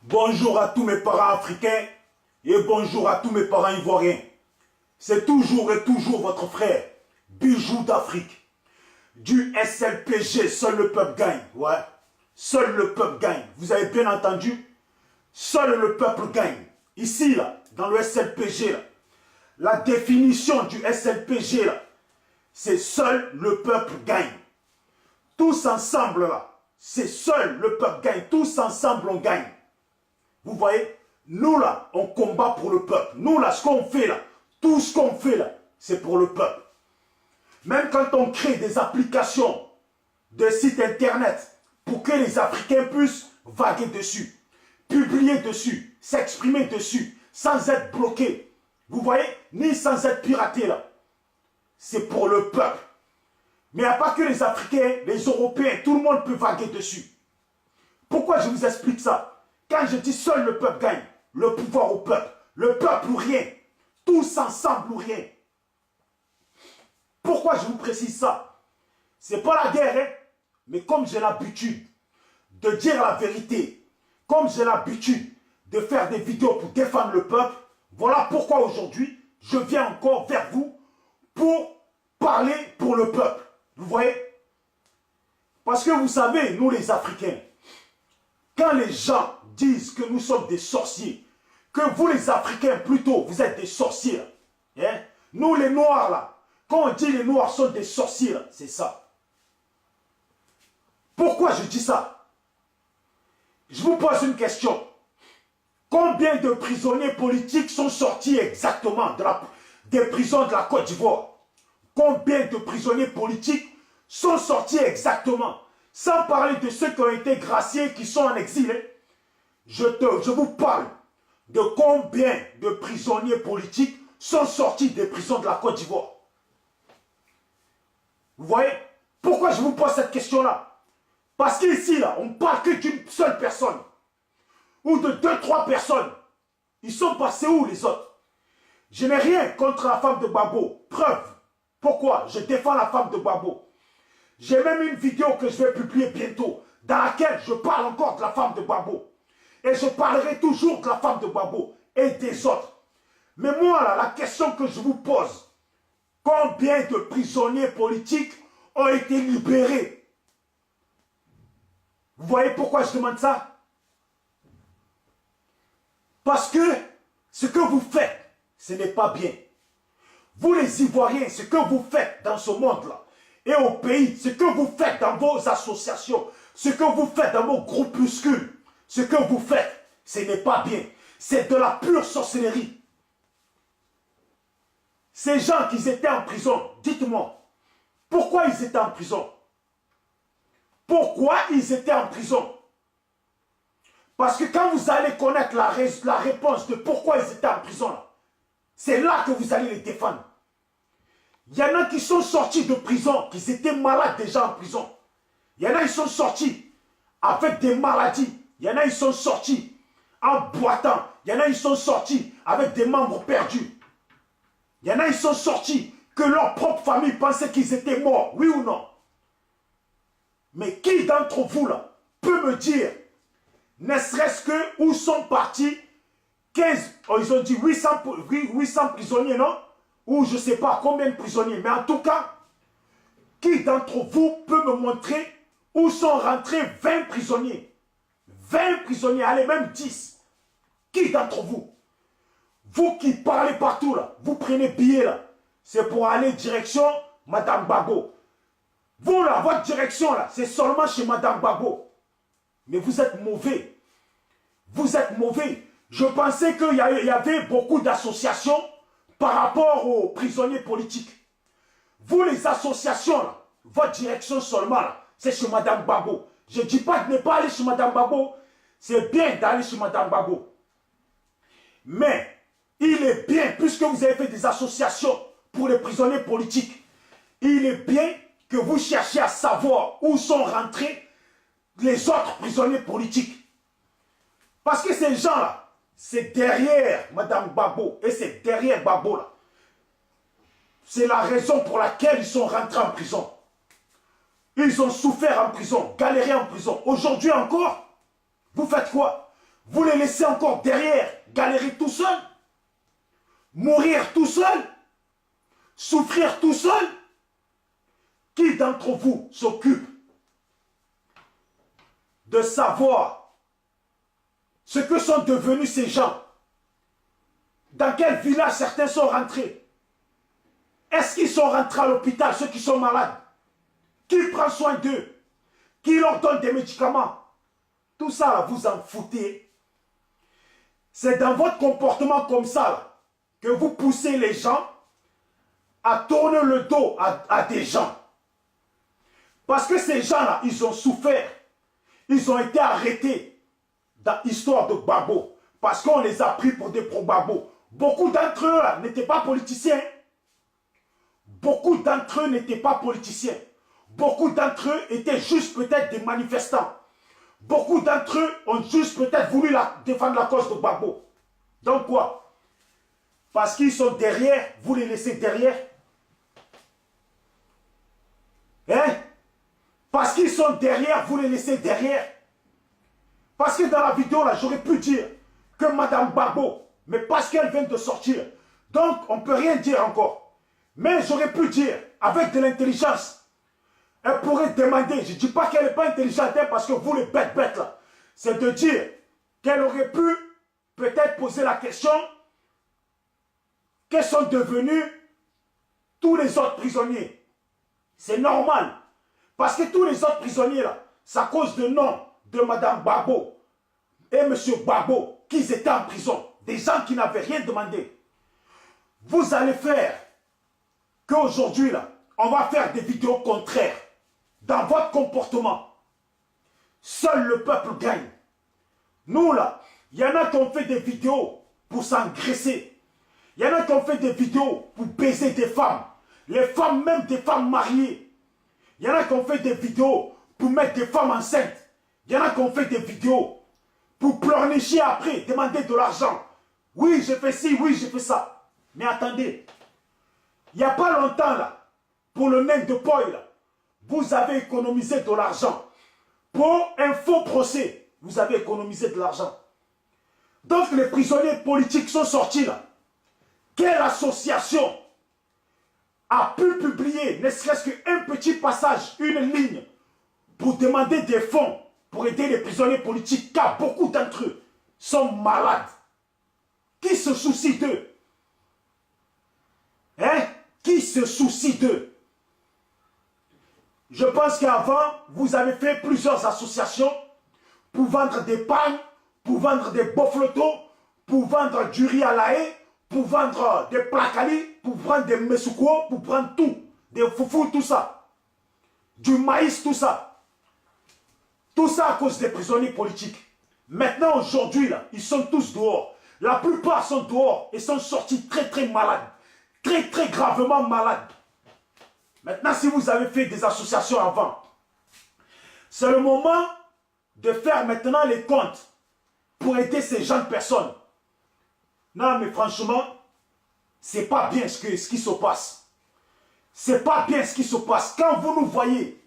Bonjour à tous mes parents africains et bonjour à tous mes parents ivoiriens. C'est toujours et toujours votre frère, Bijou d'Afrique. Du SLPG, seul le peuple gagne. Ouais, seul le peuple gagne. Vous avez bien entendu? Seul le peuple gagne. Ici, là, dans le SLPG, là, la définition du SLPG, là, c'est seul le peuple gagne. Tous ensemble, là, c'est seul le peuple gagne. Tous ensemble, on gagne. Vous voyez, nous là, on combat pour le peuple. Nous là, ce qu'on fait là, tout ce qu'on fait là, c'est pour le peuple. Même quand on crée des applications, des sites internet, pour que les Africains puissent vaguer dessus, publier dessus, s'exprimer dessus, sans être bloqués. Vous voyez, ni sans être piratés là. C'est pour le peuple. Mais il n'y a pas que les Africains, les Européens, tout le monde peut vaguer dessus. Pourquoi je vous explique ça? Quand je dis seul le peuple gagne, le pouvoir au peuple. Le peuple ou rien. Tous ensemble ou rien. Pourquoi je vous précise ça? C'est pas la guerre, hein? Mais comme j'ai l'habitude de dire la vérité, comme j'ai l'habitude de faire des vidéos pour défendre le peuple, voilà pourquoi aujourd'hui, je viens encore vers vous pour parler pour le peuple. Vous voyez? Parce que vous savez, nous les Africains, quand les gens disent que nous sommes des sorciers, que vous les Africains plutôt, vous êtes des sorciers, hein? Nous les Noirs là, quand on dit les Noirs sont des sorciers, c'est ça. Pourquoi je dis ça? Je vous pose une question. Combien de prisonniers politiques sont sortis exactement des prisons de la Côte d'Ivoire? Combien de prisonniers politiques sont sortis exactement? Sans parler de ceux qui ont été graciés, qui sont en exil. Je vous parle de combien de prisonniers politiques sont sortis des prisons de la Côte d'Ivoire. Vous voyez? Pourquoi je vous pose cette question-là? Parce qu'ici, là, on ne parle que d'une seule personne. Ou de 2-3 personnes. Ils sont passés où les autres? Je n'ai rien contre la femme de Gbagbo. Preuve. Pourquoi? Je défends la femme de Gbagbo. J'ai même une vidéo que je vais publier bientôt, dans laquelle je parle encore de la femme de Gbagbo. Et je parlerai toujours de la femme de Gbagbo et des autres. Mais moi, là, la question que je vous pose, combien de prisonniers politiques ont été libérés? Vous voyez pourquoi je demande ça? Parce que ce que vous faites, ce n'est pas bien. Vous les Ivoiriens, ce que vous faites dans ce monde-là, et au pays, ce que vous faites dans vos associations, ce que vous faites dans vos groupuscules, ce que vous faites, ce n'est pas bien. C'est de la pure sorcellerie. Ces gens qui étaient en prison, dites-moi, pourquoi ils étaient en prison? Pourquoi ils étaient en prison? Parce que quand vous allez connaître la réponse de pourquoi ils étaient en prison, c'est là que vous allez les défendre. Il y en a qui sont sortis de prison, qui étaient malades déjà en prison. Il y en a qui sont sortis avec des maladies. Il y en a qui sont sortis en boitant. Il y en a qui sont sortis avec des membres perdus. Il y en a qui sont sortis que leur propre famille pensait qu'ils étaient morts, oui ou non? Mais qui d'entre vous là peut me dire, ne serait-ce que où sont partis 15, oh, ils ont dit 800 prisonniers, non? Ou je ne sais pas combien de prisonniers. Mais en tout cas, qui d'entre vous peut me montrer où sont rentrés 20 prisonniers? 20 prisonniers, allez, même 10. Qui d'entre vous? Vous qui parlez partout là, vous prenez billet là, c'est pour aller direction Madame Gbagbo. Vous là, votre direction là, c'est seulement chez Madame Gbagbo. Mais vous êtes mauvais. Vous êtes mauvais. Je pensais qu'il y avait beaucoup d'associations par rapport aux prisonniers politiques. Vous les associations là, votre direction seulement là, c'est chez Madame Gbagbo. Je ne dis pas de ne pas aller chez Madame Gbagbo. C'est bien d'aller chez Madame Gbagbo. Mais il est bien, puisque vous avez fait des associations pour les prisonniers politiques, il est bien que vous cherchiez à savoir où sont rentrés les autres prisonniers politiques. Parce que ces gens-là, c'est derrière Madame Gbagbo et c'est derrière Gbagbo là. C'est la raison pour laquelle ils sont rentrés en prison. Ils ont souffert en prison, galéré en prison. Aujourd'hui encore, vous faites quoi? vous les laissez encore derrière, galérer tout seul, mourir tout seul, souffrir tout seul. Qui d'entre vous s'occupe de savoir ce que sont devenus ces gens? Dans quel village certains sont rentrés? Est-ce qu'ils sont rentrés à l'hôpital, ceux qui sont malades? Qui prend soin d'eux? Qui leur donne des médicaments? Tout ça, là, vous en foutez. C'est dans votre comportement comme ça là, que vous poussez les gens à tourner le dos à des gens. Parce que ces gens-là, ils ont souffert. Ils ont été arrêtés dans l'histoire de Gbagbo. Parce qu'on les a pris pour des pro-Gbagbo. Beaucoup d'entre eux n'étaient pas politiciens. Beaucoup d'entre eux n'étaient pas politiciens. Beaucoup d'entre eux étaient juste peut-être des manifestants. Beaucoup d'entre eux ont juste peut-être voulu défendre la cause de Gbagbo. Donc quoi? Parce qu'ils sont derrière, vous les laissez derrière. Hein? Parce qu'ils sont derrière, vous les laissez derrière. Parce que dans la vidéo là, j'aurais pu dire que Madame Gbagbo, mais parce qu'elle vient de sortir, donc on ne peut rien dire encore. Mais j'aurais pu dire, avec de l'intelligence, elle pourrait demander, je ne dis pas qu'elle n'est pas intelligente, parce que vous les bêtes là, c'est de dire qu'elle aurait pu peut-être poser la question, quels sont devenus tous les autres prisonniers. C'est normal. Parce que tous les autres prisonniers là, c'est à cause de nom de Madame Gbagbo et M. Gbagbo qu'ils étaient en prison. Des gens qui n'avaient rien demandé. Vous allez faire qu'aujourd'hui là, on va faire des vidéos contraires dans votre comportement. Seul le peuple gagne. Nous là, il y en a qui ont fait des vidéos pour s'engraisser. Il y en a qui ont fait des vidéos pour baiser des femmes. Les femmes, même des femmes mariées. Il y en a qui ont fait des vidéos pour mettre des femmes enceintes. Il y en a qui ont fait des vidéos pour pleurnicher après, demander de l'argent. Oui, j'ai fait ci, oui, j'ai fait ça. Mais attendez, il n'y a pas longtemps là, pour le nain de Poil, vous avez économisé de l'argent. Pour un faux procès, vous avez économisé de l'argent. Donc les prisonniers politiques sont sortis là. Quelle association a pu publier, ne serait-ce qu'un petit passage, une ligne, pour demander des fonds, pour aider les prisonniers politiques, car beaucoup d'entre eux sont malades. Qui se soucie d'eux? Hein? Qui se soucie d'eux? Je pense qu'avant, vous avez fait plusieurs associations pour vendre des pagnes, pour vendre des boflotos, pour vendre du riz à la haie, pour vendre des placalis, pour prendre des mesouko, pour prendre tout, des foufous, tout ça. Du maïs, tout ça. Tout ça à cause des prisonniers politiques. Maintenant, aujourd'hui, là, ils sont tous dehors. La plupart sont dehors et sont sortis très très malades. Très très gravement malades. Maintenant, si vous avez fait des associations avant, c'est le moment de faire maintenant les comptes pour aider ces jeunes personnes. Non, mais franchement, c'est pas bien ce qui se passe. C'est pas bien ce qui se passe. Quand vous nous voyez,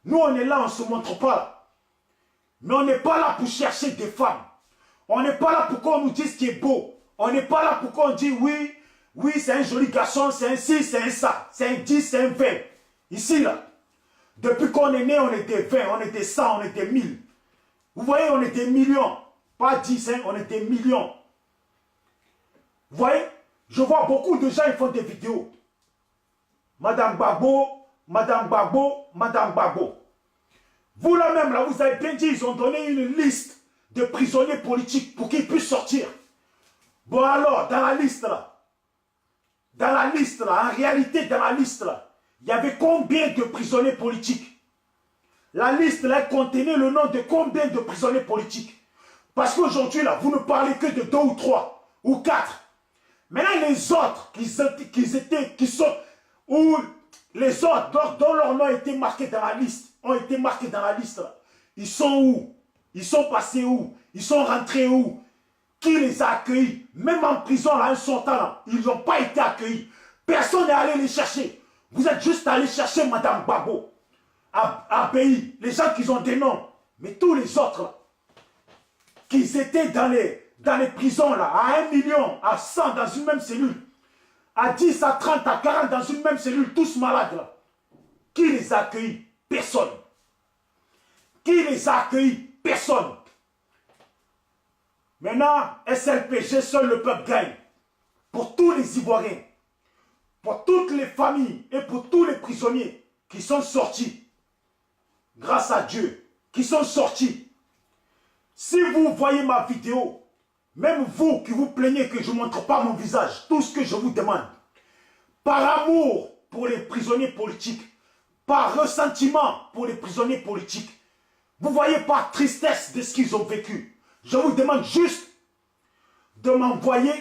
nous on est là, on ne se montre pas là. Mais on n'est pas là pour chercher des femmes. On n'est pas là pour qu'on nous dise ce qui est beau. On n'est pas là pour qu'on dise oui, oui, c'est un joli garçon, c'est un ci, c'est un ça, c'est un 10, c'est un 20. Ici, là, depuis qu'on est né, on est des 20, on est des 100, on est des 1000. Vous voyez, on est des millions. Pas 10, hein, on est des millions. Vous voyez, je vois beaucoup de gens, ils font des vidéos. Madame Gbagbo, Madame Gbagbo, Madame Gbagbo. Vous là-même, là, vous avez bien dit, ils ont donné une liste de prisonniers politiques pour qu'ils puissent sortir. Bon alors, dans la liste là, en réalité, dans la liste là, il y avait combien de prisonniers politiques? La liste là contenait le nom de combien de prisonniers politiques? Parce qu'aujourd'hui là, vous ne parlez que de 2 ou 3 ou 4. Maintenant, les autres ou les autres dont leur nom a été marqué dans la liste, ont été marqués dans la liste là. Ils sont où? Ils sont passés où? Ils sont rentrés où? Qui les a accueillis? Même en prison, là, un certain temps, ils n'ont pas été accueillis. Personne n'est allé les chercher. Vous êtes juste allé chercher Madame Gbagbo, Abbaye, les gens qui ont des noms. Mais tous les autres, là, qu'ils étaient dans les prisons, là, à 1 million, à 100 dans une même cellule, à 10, à 30, à 40 dans une même cellule, tous malades, là. Qui les a accueillis? Personne. Qui les a accueillis? Personne. Maintenant, SLPG, seul le peuple gagne. Pour tous les Ivoiriens, pour toutes les familles et pour tous les prisonniers qui sont sortis, grâce à Dieu, qui sont sortis. Si vous voyez ma vidéo, même vous qui vous plaignez que je ne montre pas mon visage, tout ce que je vous demande, par amour pour les prisonniers politiques, par ressentiment pour les prisonniers politiques, vous voyez par tristesse de ce qu'ils ont vécu, je vous demande juste de m'envoyer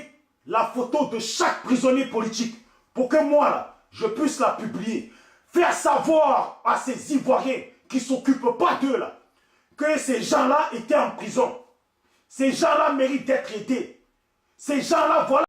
la photo de chaque prisonnier politique pour que moi, là, je puisse la publier. Faire savoir à ces Ivoiriens qui ne s'occupent pas d'eux, là, que ces gens-là étaient en prison. Ces gens-là méritent d'être aidés. Ces gens-là, voilà.